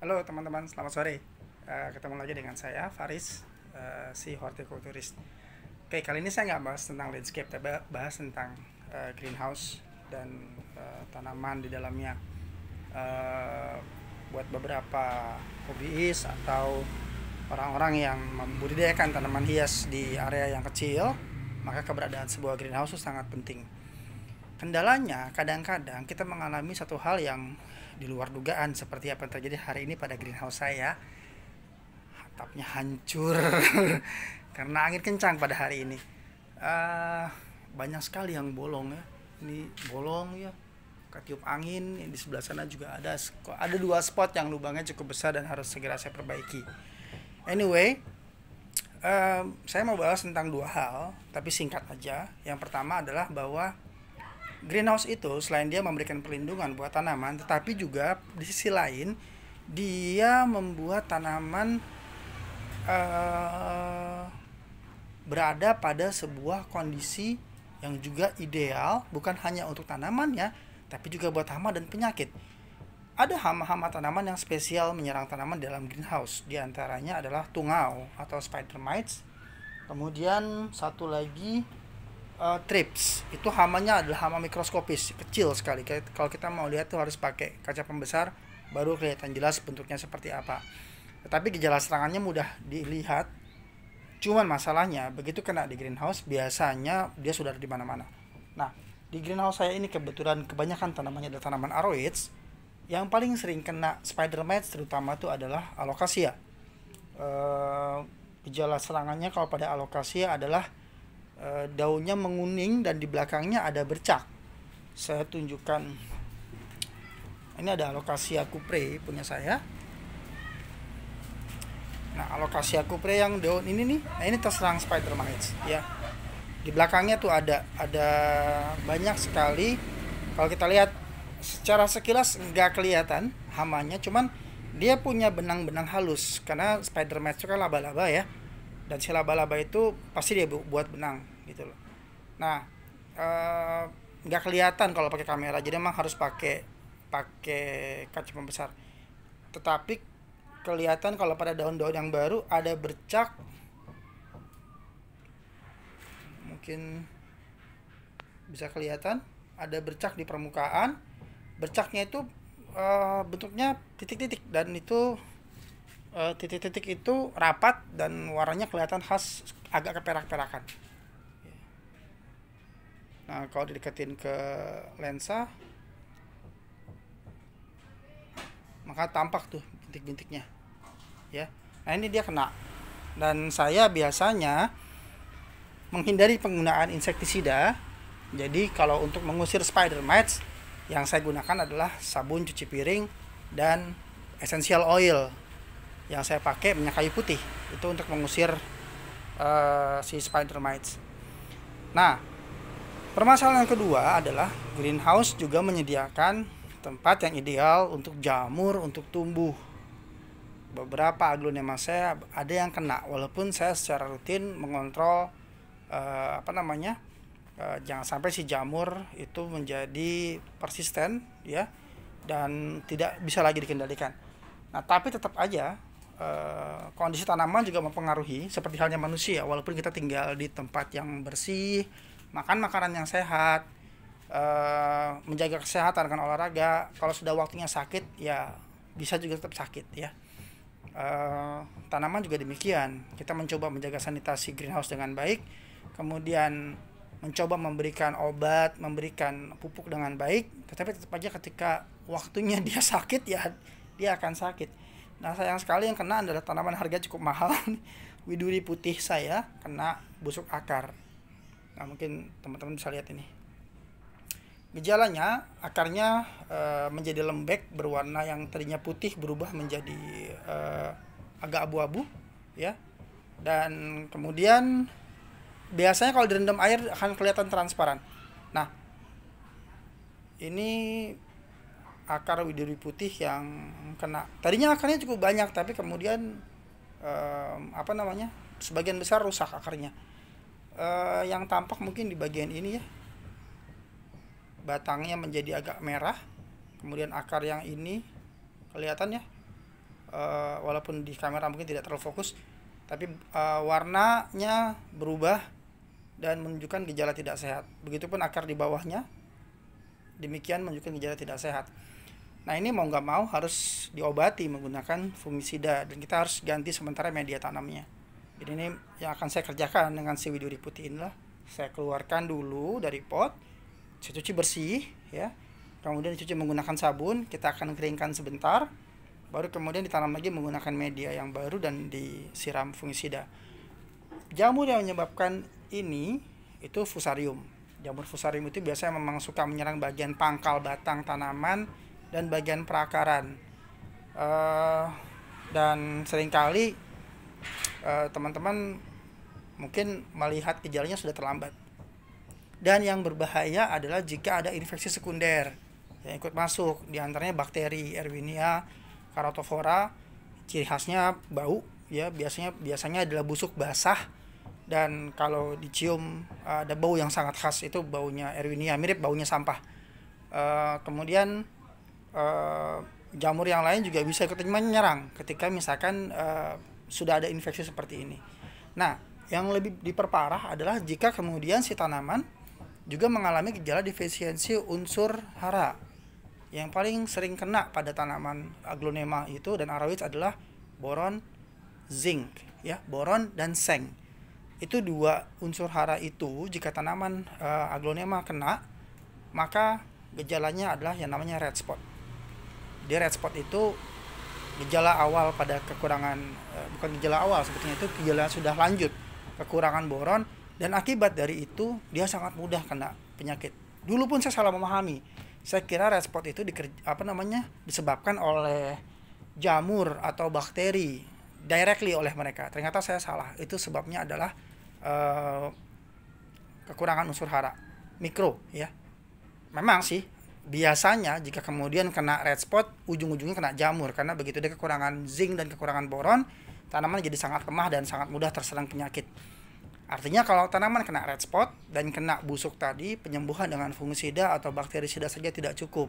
Halo teman-teman, selamat sore. Ketemu lagi dengan saya, Faris, si hortikulturis. Oke, kali ini saya nggak bahas tentang landscape, tapi bahas tentang greenhouse dan tanaman di dalamnya. Eh, Buat beberapa hobis atau orang-orang yang membudidayakan tanaman hias di area yang kecil, maka keberadaan sebuah greenhouse itu sangat penting. Kendalanya, kadang-kadang kita mengalami satu hal yang di luar dugaan seperti apa yang terjadi hari ini pada greenhouse saya. Atapnya hancur karena angin kencang pada hari ini. Eh, Banyak sekali yang bolong ya. Ini bolong ya, ketiup angin. Di sebelah sana juga ada dua spot yang lubangnya cukup besar dan harus segera saya perbaiki. Anyway, saya mau bahas tentang dua hal, tapi singkat aja. Yang pertama adalah bahwa greenhouse itu selain dia memberikan perlindungan buat tanaman, tetapi juga di sisi lain dia membuat tanaman eh, berada pada sebuah kondisi yang juga ideal, bukan hanya untuk tanamannya, tapi juga buat hama dan penyakit. Ada hama-hama tanaman yang spesial menyerang tanaman dalam greenhouse. Di antaranya adalah tungau atau spider mites. Kemudian satu lagi trips. Itu hamanya adalah hama mikroskopis, kecil sekali. Kalau kita mau lihat tuh harus pakai kaca pembesar baru kelihatan jelas bentuknya seperti apa. Tetapi gejala serangannya mudah dilihat. Cuman masalahnya begitu kena di greenhouse biasanya dia sudah ada di mana-mana. Nah, di greenhouse saya ini kebetulan kebanyakan tanamannya adalah tanaman aroids. Yang paling sering kena spider mites terutama itu adalah alocasia. Eh, Gejala serangannya kalau pada alocasia adalah daunnya menguning dan di belakangnya ada bercak. Saya tunjukkan. Ini ada alocasia cupre punya saya. Nah, alocasia cupre yang daun ini nih, nah ini terserang spider mites ya. Di belakangnya tuh ada banyak sekali. Kalau kita lihat secara sekilas nggak kelihatan hamanya, cuman dia punya benang-benang halus karena spider mites itu kan laba-laba ya. Dan si laba-laba itu pasti dia buat benang gitu loh. Nah, eh, nggak kelihatan kalau pakai kamera, jadi emang harus pakai pakai kaca pembesar. Tetapi kelihatan kalau pada daun-daun yang baru ada bercak, mungkin bisa kelihatan ada bercak di permukaan. Bercaknya itu bentuknya titik-titik dan itu titik-titik itu rapat dan warnanya kelihatan khas agak keperak-perakan. Nah, kalau dideketin ke lensa, maka tampak tuh bintik-bintiknya, ya. Nah, ini dia kena. Dan saya biasanya menghindari penggunaan insektisida. Jadi kalau untuk mengusir spider mites, yang saya gunakan adalah sabun cuci piring dan essential oil. Yang saya pakai minyak kayu putih. Itu untuk mengusir si spider mites. Nah, permasalahan kedua adalah greenhouse juga menyediakan tempat yang ideal untuk jamur untuk tumbuh. Beberapa aglonema saya ada yang kena, walaupun saya secara rutin mengontrol jangan sampai si jamur itu menjadi persisten ya dan tidak bisa lagi dikendalikan. Nah, tapi tetap aja kondisi tanaman juga mempengaruhi seperti halnya manusia. Walaupun kita tinggal di tempat yang bersih, makan makanan yang sehat, menjaga kesehatan dengan olahraga, kalau sudah waktunya sakit ya bisa juga tetap sakit ya. Tanaman juga demikian. Kita mencoba menjaga sanitasi greenhouse dengan baik, kemudian mencoba memberikan obat, memberikan pupuk dengan baik, tetapi tetap aja ketika waktunya dia sakit ya dia akan sakit. Nah, sayang sekali yang kena adalah tanaman harga cukup mahal. Widuri putih saya kena busuk akar. Nah, mungkin teman-teman bisa lihat ini. Gejalanya, akarnya menjadi lembek berwarna yang tadinya putih berubah menjadi agak abu-abu ya. Dan kemudian biasanya kalau direndam air akan kelihatan transparan. Nah, ini akar widuri putih yang kena. Tadinya akarnya cukup banyak, tapi kemudian sebagian besar rusak akarnya. Yang tampak mungkin di bagian ini ya, batangnya menjadi agak merah, kemudian akar yang ini kelihatan ya, walaupun di kamera mungkin tidak terlalu fokus, tapi warnanya berubah dan menunjukkan gejala tidak sehat. Begitupun akar di bawahnya, demikian menunjukkan gejala tidak sehat. Nah, ini mau nggak mau harus diobati menggunakan fungisida, dan kita harus ganti sementara media tanamnya. Jadi ini yang akan saya kerjakan dengan si widuri putih inilah. Saya keluarkan dulu dari pot, saya cuci bersih ya, kemudian dicuci menggunakan sabun, kita akan keringkan sebentar, baru kemudian ditanam lagi menggunakan media yang baru dan disiram fungisida. Jamur yang menyebabkan ini itu fusarium. Jamur fusarium itu biasanya memang suka menyerang bagian pangkal batang tanaman dan bagian perakaran, dan seringkali teman-teman mungkin melihat gejalanya sudah terlambat. Dan yang berbahaya adalah jika ada infeksi sekunder yang ikut masuk, diantaranya bakteri Erwinia carotophora. Ciri khasnya bau ya, biasanya adalah busuk basah, dan kalau dicium ada bau yang sangat khas, itu baunya Erwinia, mirip baunya sampah. Kemudian jamur yang lain juga bisa ikut menyerang ketika misalkan sudah ada infeksi seperti ini. Nah, yang lebih diperparah adalah jika kemudian si tanaman juga mengalami gejala defisiensi unsur hara. Yang paling sering kena pada tanaman aglonema itu dan aroids adalah boron, zinc, ya, boron dan seng. Itu dua unsur hara itu jika tanaman aglonema kena, maka gejalanya adalah yang namanya red spot. Di red spot itu gejala awal pada kekurangan, bukan gejala awal sebetulnya, itu gejala sudah lanjut, kekurangan boron, dan akibat dari itu dia sangat mudah kena penyakit. Dulu pun saya salah memahami, saya kira red spot itu disebabkan oleh jamur atau bakteri directly oleh mereka. Ternyata saya salah, itu sebabnya adalah kekurangan unsur hara mikro ya. Memang sih biasanya jika kemudian kena red spot, ujung-ujungnya kena jamur, karena begitu dia kekurangan zinc dan kekurangan boron, tanaman jadi sangat lemah dan sangat mudah terserang penyakit. Artinya kalau tanaman kena red spot dan kena busuk tadi, penyembuhan dengan fungisida atau bakterisida saja tidak cukup.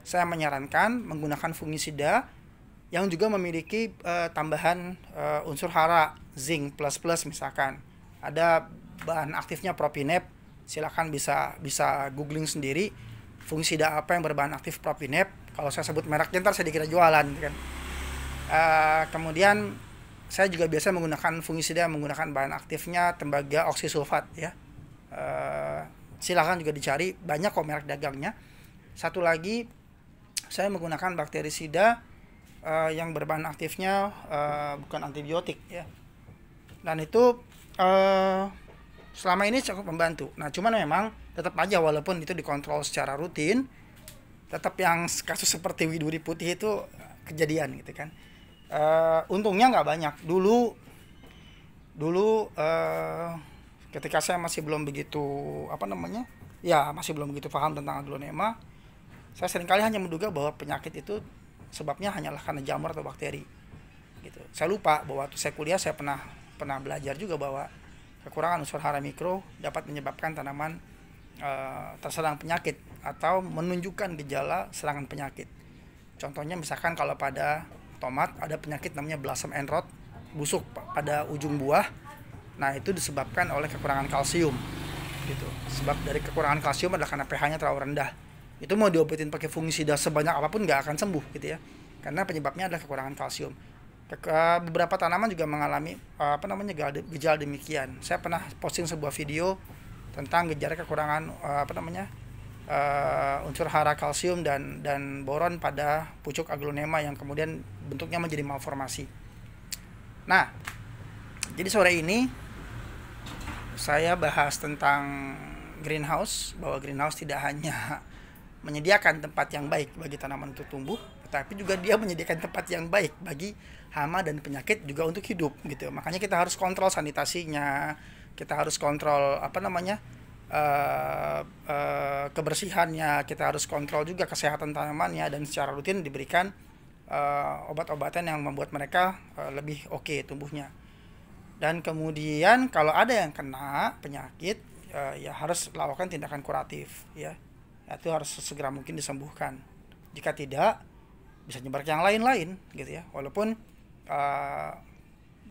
Saya menyarankan menggunakan fungisida yang juga memiliki tambahan unsur hara zinc plus misalkan. Ada bahan aktifnya propinep, silakan bisa googling sendiri. Fungisida apa yang berbahan aktif propinep. Kalau saya sebut mereknya ntar saya dikira jualan kan. Kemudian saya juga biasa menggunakan fungisida menggunakan bahan aktifnya tembaga oksisulfat ya. Silakan juga dicari, banyak kok merek dagangnya. Satu lagi saya menggunakan bakterisida yang berbahan aktifnya bukan antibiotik ya. Dan itu selama ini cukup membantu. Nah, cuman memang tetap aja walaupun itu dikontrol secara rutin, tetap yang kasus seperti widuri putih itu kejadian gitu kan. Untungnya nggak banyak. Dulu ketika saya masih belum begitu masih belum begitu paham tentang aglonema, saya seringkali hanya menduga bahwa penyakit itu sebabnya hanyalah karena jamur atau bakteri gitu. Saya lupa bahwa waktu saya kuliah saya pernah belajar juga bahwa kekurangan unsur hara mikro dapat menyebabkan tanaman terserang penyakit atau menunjukkan gejala serangan penyakit. Contohnya misalkan kalau pada tomat ada penyakit namanya blossom end rot, busuk pada ujung buah. Nah, itu disebabkan oleh kekurangan kalsium gitu. Sebab dari kekurangan kalsium adalah karena pH-nya terlalu rendah. Itu mau diobatin pakai fungisida sebanyak apapun nggak akan sembuh gitu ya. Karena penyebabnya adalah kekurangan kalsium. Beberapa tanaman juga mengalami gejala demikian. Saya pernah posting sebuah video tentang gejala kekurangan unsur hara kalsium dan boron pada pucuk aglonema yang kemudian bentuknya menjadi malformasi. Nah, jadi sore ini saya bahas tentang greenhouse, bahwa greenhouse tidak hanya menyediakan tempat yang baik bagi tanaman untuk tumbuh, tetapi juga dia menyediakan tempat yang baik bagi hama dan penyakit juga untuk hidup gitu. Makanya kita harus kontrol sanitasinya, kita harus kontrol kebersihannya, kita harus kontrol juga kesehatan tanamannya, dan secara rutin diberikan obat-obatan yang membuat mereka lebih oke tumbuhnya. Dan kemudian kalau ada yang kena penyakit ya harus lakukan tindakan kuratif ya. Itu harus segera mungkin disembuhkan. Jika tidak, bisa nyebar ke yang lain-lain gitu ya. Walaupun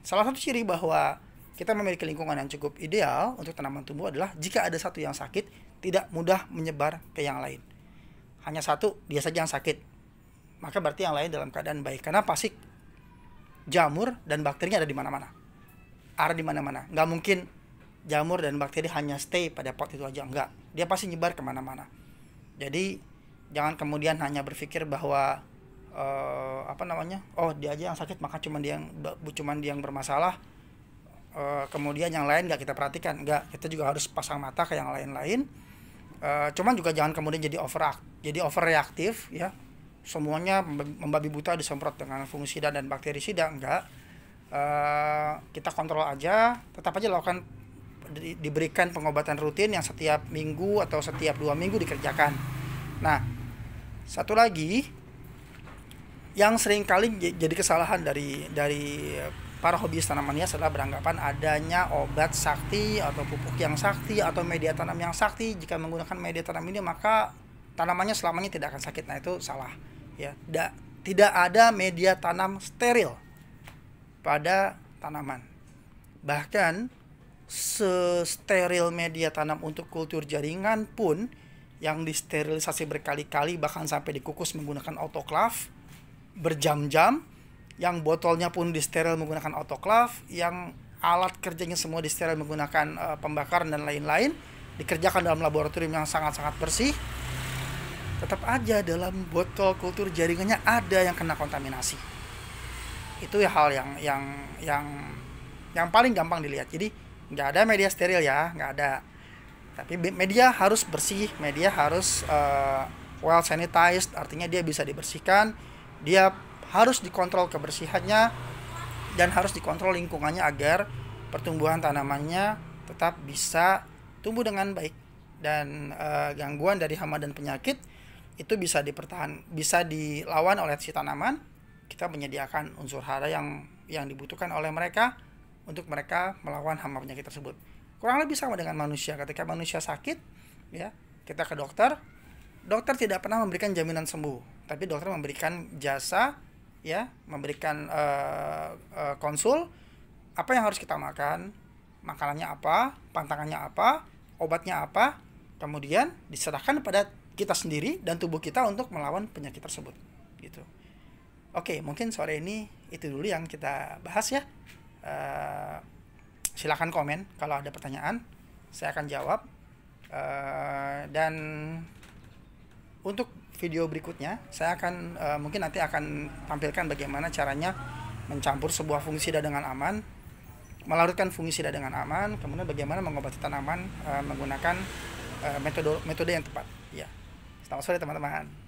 salah satu ciri bahwa kita memiliki lingkungan yang cukup ideal untuk tanaman tumbuh adalah jika ada satu yang sakit, tidak mudah menyebar ke yang lain. Hanya satu, dia saja yang sakit, maka berarti yang lain dalam keadaan baik. Karena pasti jamur dan bakterinya ada di mana-mana. Ada di mana-mana. Nggak mungkin jamur dan bakteri hanya stay pada pot itu aja. Enggak. Dia pasti nyebar kemana-mana. Jadi, jangan kemudian hanya berpikir bahwa oh dia aja yang sakit, maka cuma dia yang bermasalah. Kemudian yang lain nggak kita perhatikan. Nggak, kita juga harus pasang mata ke yang lain-lain. Cuman juga jangan kemudian jadi overreaktif ya. Semuanya membabi buta disemprot dengan fungisida dan bakterisida. Enggak. Kita kontrol aja, tetap aja lakukan, diberikan pengobatan rutin yang setiap minggu atau setiap 2 minggu dikerjakan. Nah, satu lagi yang sering kali jadi kesalahan dari para hobis tanaman hias adalah beranggapan adanya obat sakti atau pupuk yang sakti atau media tanam yang sakti. Jika menggunakan media tanam ini maka tanamannya selamanya tidak akan sakit. Nah, itu salah ya. Tidak ada media tanam steril pada tanaman. Bahkan sesteril media tanam untuk kultur jaringan pun yang disterilisasi berkali-kali, bahkan sampai dikukus menggunakan autoklaf berjam-jam, yang botolnya pun disteril menggunakan autoklaf, yang alat kerjanya semua disteril menggunakan pembakaran dan lain-lain, dikerjakan dalam laboratorium yang sangat-sangat bersih, tetap aja dalam botol kultur jaringannya ada yang kena kontaminasi. Itu ya hal yang paling gampang dilihat. Jadi nggak ada media steril ya, nggak ada. Tapi media harus bersih, media harus well sanitized, artinya dia bisa dibersihkan, dia harus dikontrol kebersihannya, dan harus dikontrol lingkungannya agar pertumbuhan tanamannya tetap bisa tumbuh dengan baik, dan gangguan dari hama dan penyakit itu bisa dilawan oleh si tanaman. Kita menyediakan unsur hara yang dibutuhkan oleh mereka untuk mereka melawan hama penyakit tersebut. Kurang lebih sama dengan manusia. Ketika manusia sakit ya, kita ke dokter tidak pernah memberikan jaminan sembuh, tapi dokter memberikan jasa ya, memberikan konsul apa yang harus kita makan, makanannya apa, pantangannya apa, obatnya apa, kemudian diserahkan pada kita sendiri dan tubuh kita untuk melawan penyakit tersebut gitu. Oke, mungkin sore ini itu dulu yang kita bahas ya. Silakan komen kalau ada pertanyaan, saya akan jawab. Dan untuk video berikutnya saya akan mungkin nanti akan tampilkan bagaimana caranya mencampur sebuah fungisida dengan aman, melarutkan fungisida dengan aman, kemudian bagaimana mengobati tanaman menggunakan metode yang tepat. Ya. Selamat sore teman-teman.